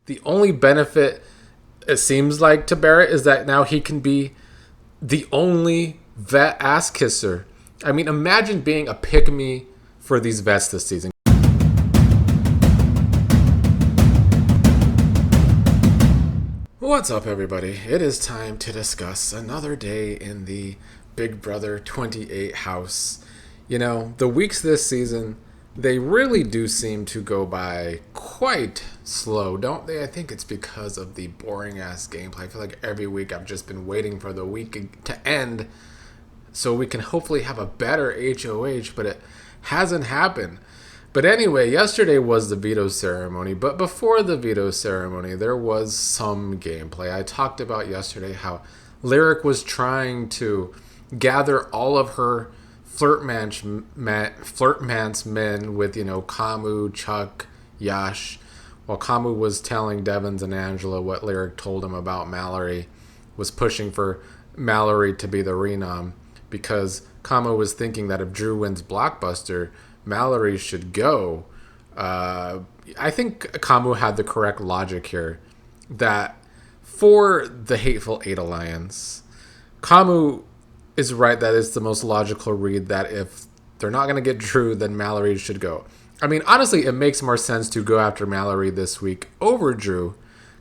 The only benefit, it seems like, to Barrett is that now he can be the only vet ass kisser. I mean, imagine being a pick-me for these vets this season. What's up, everybody? It is time to discuss another day in the Big Brother 28 house. You know, the weeks this season, they really do seem to go by quite slow, don't they? I think it's because of the boring ass gameplay. I feel like every week I've just been waiting for the week to end so we can hopefully have a better HOH, but it hasn't happened. But anyway, yesterday was the veto ceremony, but before the veto ceremony, there was some gameplay. I talked about yesterday how Lyric was trying to gather all of her flirtmance men with, Kamu, Chuck, Yash, while Kamu was telling Devens and Angela what Lyric told him about Mallory, was pushing for Mallory to be the renom, because Kamu was thinking that if Drew wins Blockbuster, Mallory should go. I think Kamu had the correct logic here, that for the Hateful Eight Alliance, Kamu is right that it's the most logical read that if they're not going to get Drew, then Mallory should go. I mean, honestly, it makes more sense to go after Mallory this week over Drew,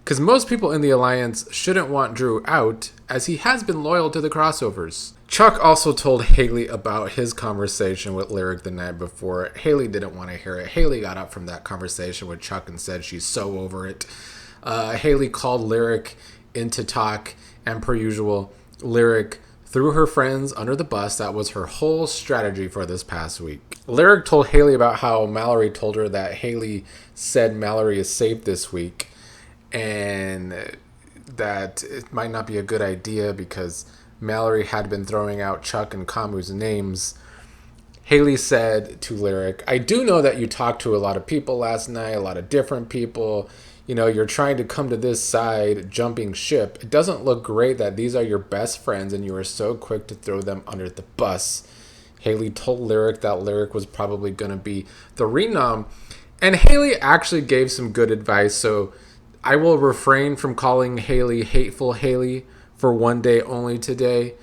because most people in the Alliance shouldn't want Drew out, as he has been loyal to the crossovers. Chuck also told Haley about his conversation with Lyric the night before. Haley didn't want to hear it. Haley got up from that conversation with Chuck and said she's so over it. Haley called Lyric into talk, and per usual, Lyric threw her friends under the bus. That was her whole strategy for this past week. Lyric told Haley about how Mallory told her that Haley said Mallory is safe this week, and that it might not be a good idea because Mallory had been throwing out Chuck and Kamu's names. Haley said to Lyric, I do know that you talked to a lot of people last night, a lot of different people. You're trying to come to this side, jumping ship. It doesn't look great that these are your best friends and you are so quick to throw them under the bus. Haley told Lyric that Lyric was probably going to be the renom. And Haley actually gave some good advice, so I will refrain from calling Haley Hateful Haley for one day only today,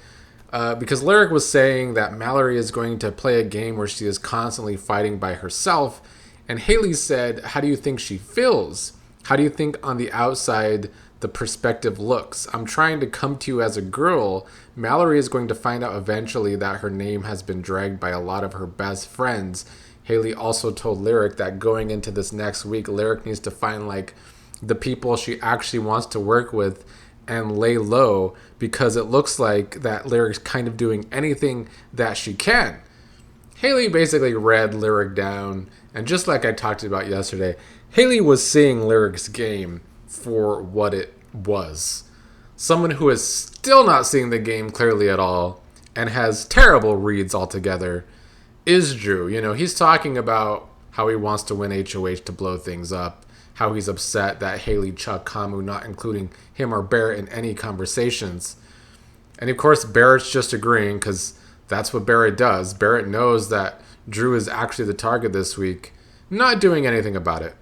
because Lyric was saying that Mallory is going to play a game where she is constantly fighting by herself, and Haley said, how do you think she feels? How do you think on the outside the perspective looks? I'm trying to come to you as a girl. Mallory is going to find out eventually that her name has been dragged by a lot of her best friends. Haley also told Lyric that going into this next week, Lyric needs to find the people she actually wants to work with and lay low, because it looks like that Lyric's kind of doing anything that she can. Haley basically read Lyric down, and just like I talked about yesterday, Haley was seeing Lyric's game for what it was. Someone who is still not seeing the game clearly at all and has terrible reads altogether is Drew. He's talking about how he wants to win HOH to blow things up, how he's upset that Haley, Chuck, Kamu not including him or Barrett in any conversations. And of course, Barrett's just agreeing because that's what Barrett does. Barrett knows that Drew is actually the target this week, not doing anything about it.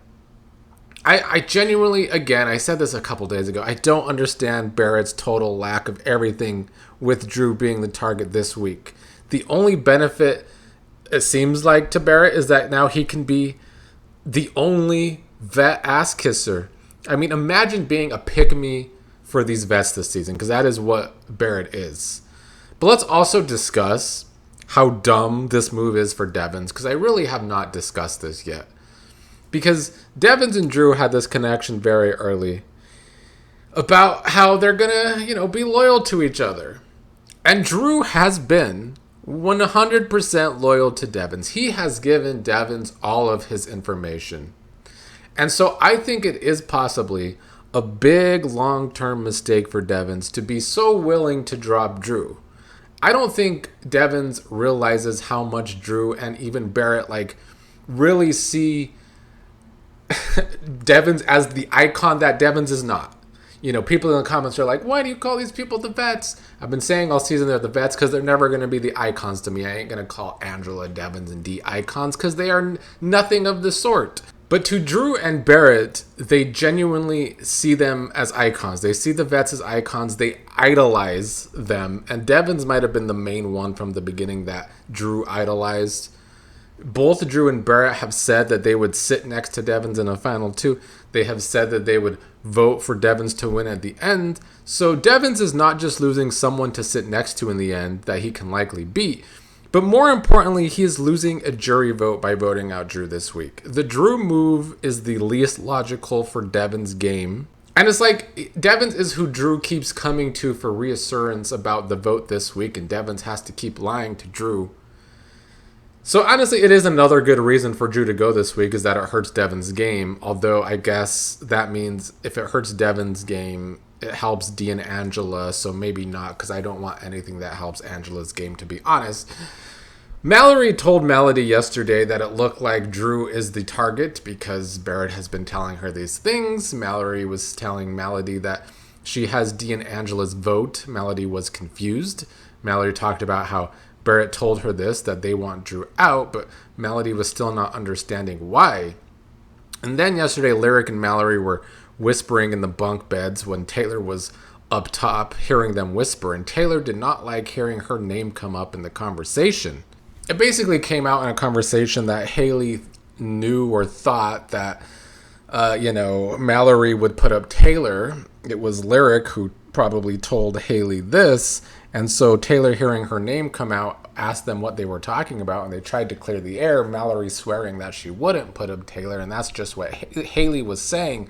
I genuinely, again, I said this a couple days ago, I don't understand Barrett's total lack of everything with Drew being the target this week. The only benefit, it seems like, to Barrett is that now he can be the only vet ass kisser. I mean, imagine being a pick-me for these vets this season, because that is what Barrett is. But let's also discuss how dumb this move is for Devens, because I really have not discussed this yet. Because Devens and Drew had this connection very early about how they're going to, be loyal to each other. And Drew has been 100% loyal to Devens. He has given Devens all of his information. And so I think it is possibly a big long-term mistake for Devens to be so willing to drop Drew. I don't think Devens realizes how much Drew and even Barrett really see Devens as the icon that Devens is not. People in the comments are like, why do you call these people the vets? I've been saying all season they're the vets because they're never going to be the icons to me. I ain't going to call Angela, Devens, and Dee icons because they are nothing of the sort. But to Drew and Barrett, they genuinely see them as icons. They see the vets as icons. They idolize them. And Devens might have been the main one from the beginning that Drew idolized. Both Drew and Barrett have said that they would sit next to Devens in a final two. They have said that they would vote for Devens to win at the end. So Devens is not just losing someone to sit next to in the end that he can likely beat. But more importantly, he is losing a jury vote by voting out Drew this week. The Drew move is the least logical for Devens' game. And it's like, Devens is who Drew keeps coming to for reassurance about the vote this week, and Devens has to keep lying to Drew. So honestly, it is another good reason for Drew to go this week, is that it hurts Devens' game. Although I guess that means if it hurts Devens' game, it helps Dee and Angela, so maybe not, because I don't want anything that helps Angela's game, to be honest. Mallory told Melody yesterday that it looked like Drew is the target because Barrett has been telling her these things. Mallory was telling Melody that she has Dee and Angela's vote. Melody was confused. Mallory talked about how Barrett told her this, that they want Drew out, but Melody was still not understanding why. And then yesterday, Lyric and Mallory were whispering in the bunk beds when Taylor was up top, hearing them whisper, and Taylor did not like hearing her name come up in the conversation. It basically came out in a conversation that Haley knew or thought that, Mallory would put up Taylor. It was Lyric who probably told Haley this, and so Taylor, hearing her name come out, asked them what they were talking about, and they tried to clear the air, Mallory swearing that she wouldn't put up Taylor, and that's just what Haley was saying.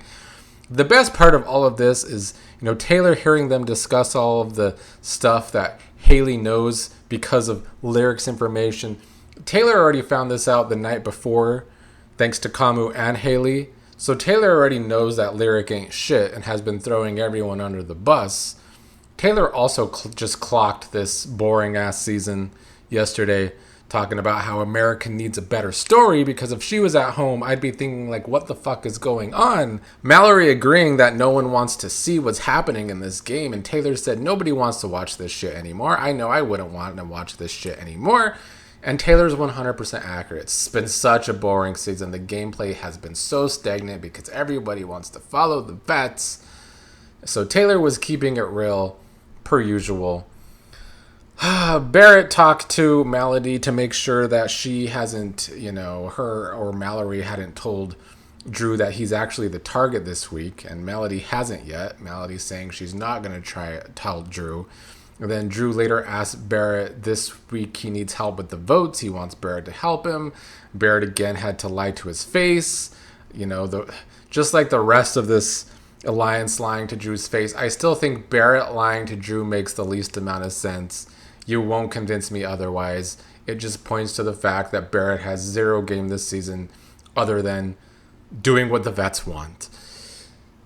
The best part of all of this is, Taylor hearing them discuss all of the stuff that Haley knows because of Lyric's information. Taylor already found this out the night before, thanks to Kamu and Haley. So Taylor already knows that Lyric ain't shit and has been throwing everyone under the bus. Taylor also just clocked this boring-ass season yesterday, talking about how America needs a better story, because if she was at home, I'd be thinking, like, what the fuck is going on? Mallory agreeing that no one wants to see what's happening in this game, and Taylor said nobody wants to watch this shit anymore. I know I wouldn't want to watch this shit anymore. And Taylor's 100% accurate. It's been such a boring season. The gameplay has been so stagnant because everybody wants to follow the vets. So Taylor was keeping it real, per usual. Barrett talked to Melody to make sure that she hasn't, her or Mallory hadn't told Drew that he's actually the target this week, and Melody hasn't yet. Melody's saying she's not going to try tell Drew. And then Drew later asked Barrett this week he needs help with the votes. He wants Barrett to help him. Barrett again had to lie to his face. Just like the rest of this alliance lying to Drew's face, I still think Barrett lying to Drew makes the least amount of sense. You won't convince me otherwise. It just points to the fact that Barrett has zero game this season other than doing what the vets want.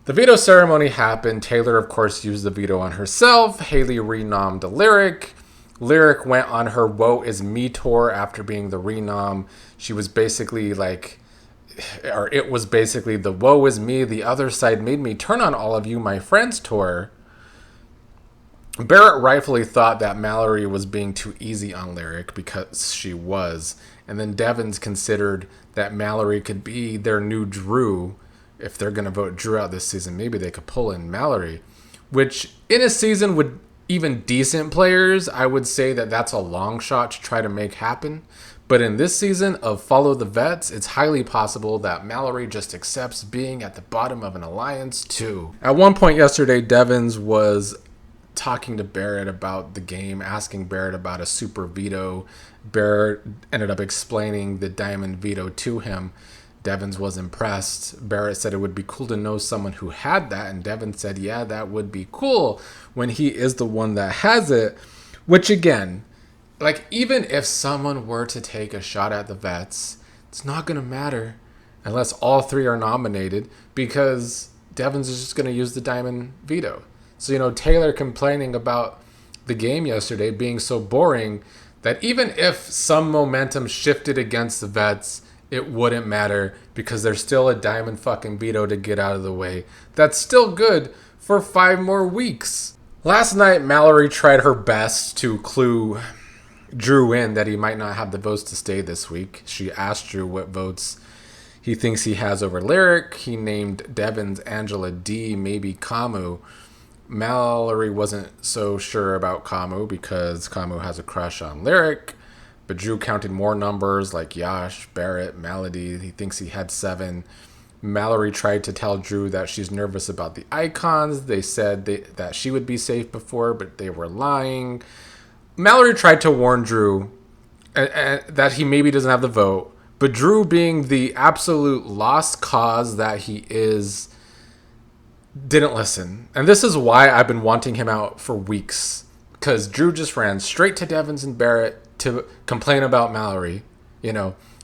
The veto ceremony happened. Taylor, of course, used the veto on herself. Haley renommed Lyric. Lyric went on her Woe Is Me tour after being the renom. She was basically it was basically the Woe Is Me, the other side made me turn on all of you, my friends tour. Barrett rightfully thought that Mallory was being too easy on Lyric, because she was. And then Devens considered that Mallory could be their new Drew. If they're going to vote Drew out this season, maybe they could pull in Mallory. Which, in a season with even decent players, I would say that that's a long shot to try to make happen. But in this season of Follow the Vets, it's highly possible that Mallory just accepts being at the bottom of an alliance too. At one point yesterday, Devens was talking to Barrett about the game, asking Barrett about a super veto. Barrett ended up explaining the diamond veto to him. Devens was impressed. Barrett said it would be cool to know someone who had that, and Devens said, yeah, that would be cool when he is the one that has it. Which again, even if someone were to take a shot at the vets, it's not going to matter unless all three are nominated, because Devens is just going to use the diamond veto. So, Taylor complaining about the game yesterday being so boring that even if some momentum shifted against the vets, it wouldn't matter because there's still a diamond fucking veto to get out of the way. That's still good for 5 more weeks. Last night, Mallory tried her best to clue Drew in that he might not have the votes to stay this week. She asked Drew what votes he thinks he has over Lyric. He named Devens, Angela, D, maybe Kamu. Mallory wasn't so sure about Kamu because Kamu has a crush on Lyric. But Drew counted more numbers like Yash, Barrett, Melody. He thinks he had 7. Mallory tried to tell Drew that she's nervous about the icons. They said that she would be safe before, but they were lying. Mallory tried to warn Drew that he maybe doesn't have the vote. But Drew, being the absolute lost cause that he is, didn't listen. And this is why I've been wanting him out for weeks. Because Drew just ran straight to Devens and Barrett to complain about Mallory.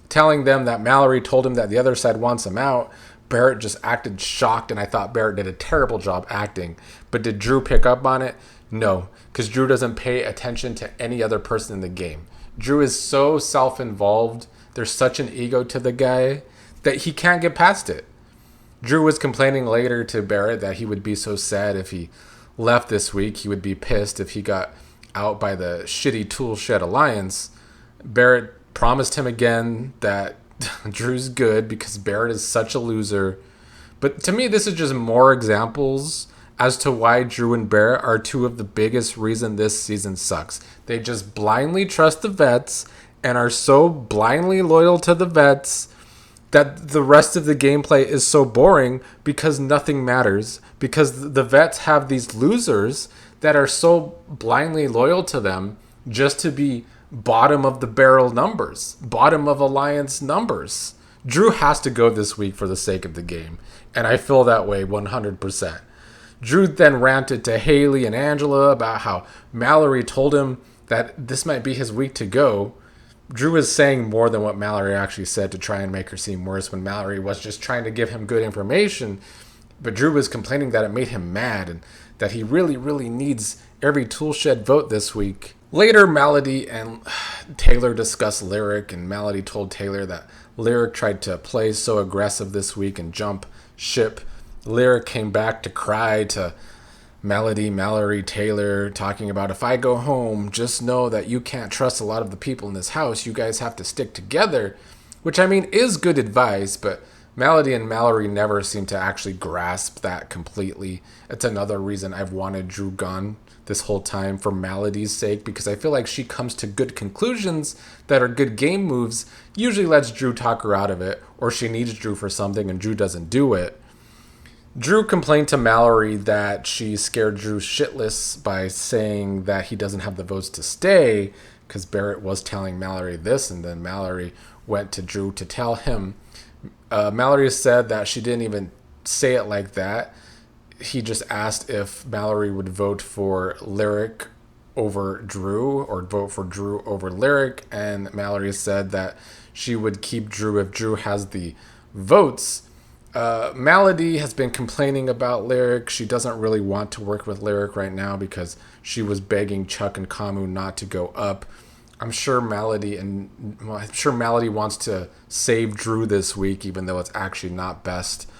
Telling them that Mallory told him that the other side wants him out. Barrett just acted shocked, and I thought Barrett did a terrible job acting. But did Drew pick up on it? No, because Drew doesn't pay attention to any other person in the game. Drew is so self-involved. There's such an ego to the guy that he can't get past it. Drew was complaining later to Barrett that he would be so sad if he left this week. He would be pissed if he got out by the shitty Tool Shed Alliance. Barrett promised him again that Drew's good because Barrett is such a loser. But to me, this is just more examples as to why Drew and Barrett are two of the biggest reason this season sucks. They just blindly trust the vets and are so blindly loyal to the vets that the rest of the gameplay is so boring because nothing matters. Because the vets have these losers that are so blindly loyal to them just to be bottom of the barrel numbers, bottom of alliance numbers. Drew has to go this week for the sake of the game, and I feel that way 100%. Drew then ranted to Haley and Angela about how Mallory told him that this might be his week to go. Drew is saying more than what Mallory actually said to try and make her seem worse when Mallory was just trying to give him good information. But Drew was complaining that it made him mad and that he really, really needs every Toolshed vote this week. Later, Melody and Taylor discussed Lyric, and Melody told Taylor that Lyric tried to play so aggressive this week and jump ship. Lyric came back to cry to Melody, Mallory, Taylor, talking about, if I go home, just know that you can't trust a lot of the people in this house. You guys have to stick together, which I mean is good advice, but Melody and Mallory never seem to actually grasp that completely. It's another reason I've wanted Drew gone this whole time, for Melody's sake, because I feel like she comes to good conclusions that are good game moves, usually lets Drew talk her out of it, or she needs Drew for something and Drew doesn't do it. Drew complained to Mallory that she scared Drew shitless by saying that he doesn't have the votes to stay, because Barrett was telling Mallory this, and then Mallory went to Drew to tell him. Mallory said that she didn't even say it like that. He just asked if Mallory would vote for Lyric over Drew or vote for Drew over Lyric, and Mallory said that she would keep Drew if Drew has the votes. Melody has been complaining about Lyric. She doesn't really want to work with Lyric right now because she was begging Chuck and Kamu not to go up. I'm sure Melody wants to save Drew this week, even though it's actually not best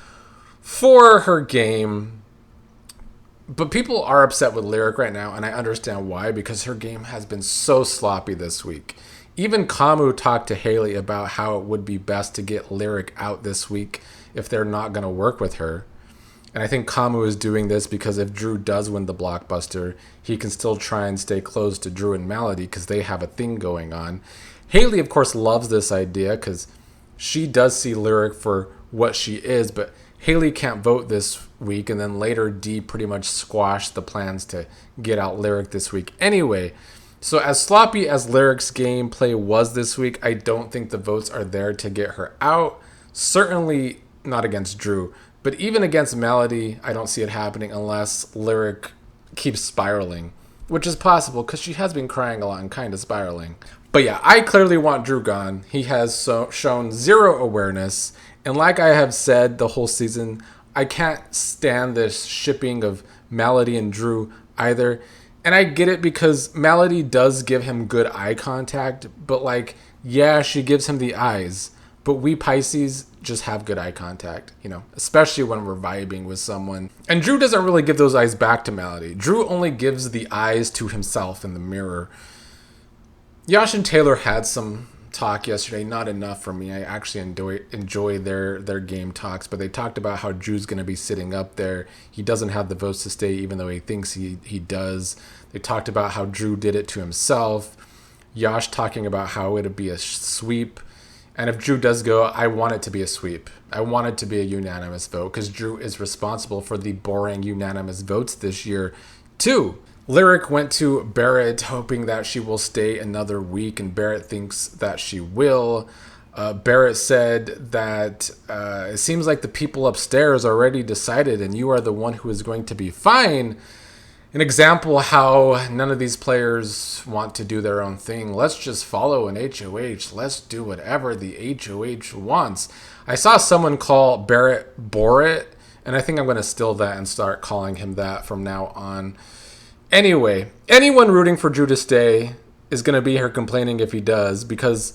for her game. But people are upset with Lyric right now, and I understand why, because her game has been so sloppy this week. Even Kamu talked to Haley about how it would be best to get Lyric out this week if they're not going to work with her. And I think Kamu is doing this because if Drew does win the blockbuster, he can still try and stay close to Drew and Melody because they have a thing going on. Haley, of course, loves this idea because she does see Lyric for what she is, but Haley can't vote this week, and then later Dee pretty much squashed the plans to get out Lyric this week anyway. So as sloppy as Lyric's gameplay was this week, I don't think the votes are there to get her out. Certainly not against Drew. But even against Melody, I don't see it happening unless Lyric keeps spiraling, which is possible because she has been crying a lot and kind of spiraling. But yeah, I clearly want Drew gone. He has shown zero awareness. And like I have said the whole season, I can't stand this shipping of Melody and Drew either. And I get it because Melody does give him good eye contact. But like, yeah, she gives him the eyes. But we Pisces just have good eye contact, especially when we're vibing with someone. And Drew doesn't really give those eyes back to Melody. Drew only gives the eyes to himself in the mirror. Yash and Taylor had some talk yesterday. Not enough for me. I actually enjoy their game talks, but they talked about how Drew's going to be sitting up there. He doesn't have the votes to stay, even though he thinks he does. They talked about how Drew did it to himself. Yash talking about how it'd be a sweep. And if Drew does go, I want it to be a sweep. I want it to be a unanimous vote because Drew is responsible for the boring unanimous votes this year, too. Lyric went to Barrett hoping that she will stay another week, and Barrett thinks that she will. Barrett said that it seems like the people upstairs already decided and you are the one who is going to be fine. An example how none of these players want to do their own thing. Let's just follow an HOH. Let's do whatever the HOH wants. I saw someone call Barrett Barrett, and I think I'm going to steal that and start calling him that from now on. Anyway, anyone rooting for Drew to stay is going to be here complaining if he does, because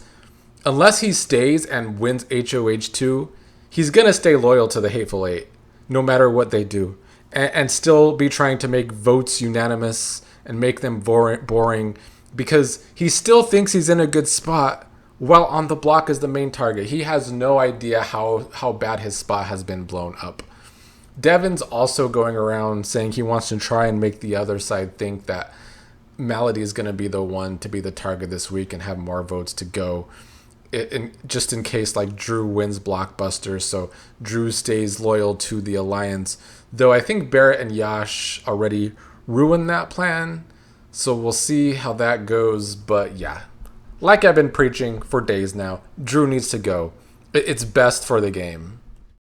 unless he stays and wins HOH2, he's going to stay loyal to the Hateful Eight, no matter what they do. And still be trying to make votes unanimous and make them boring because he still thinks he's in a good spot while on the block as the main target. He has no idea how bad his spot has been blown up. Devens also going around saying he wants to try and make the other side think that Mallory is going to be the one to be the target this week and have more votes to go. Just in case like Drew wins Blockbuster, so Drew stays loyal to the alliance. Though I think Barrett and Yash already ruined that plan, so we'll see how that goes. But yeah, like I've been preaching for days now, Drew needs to go. It's best for the game.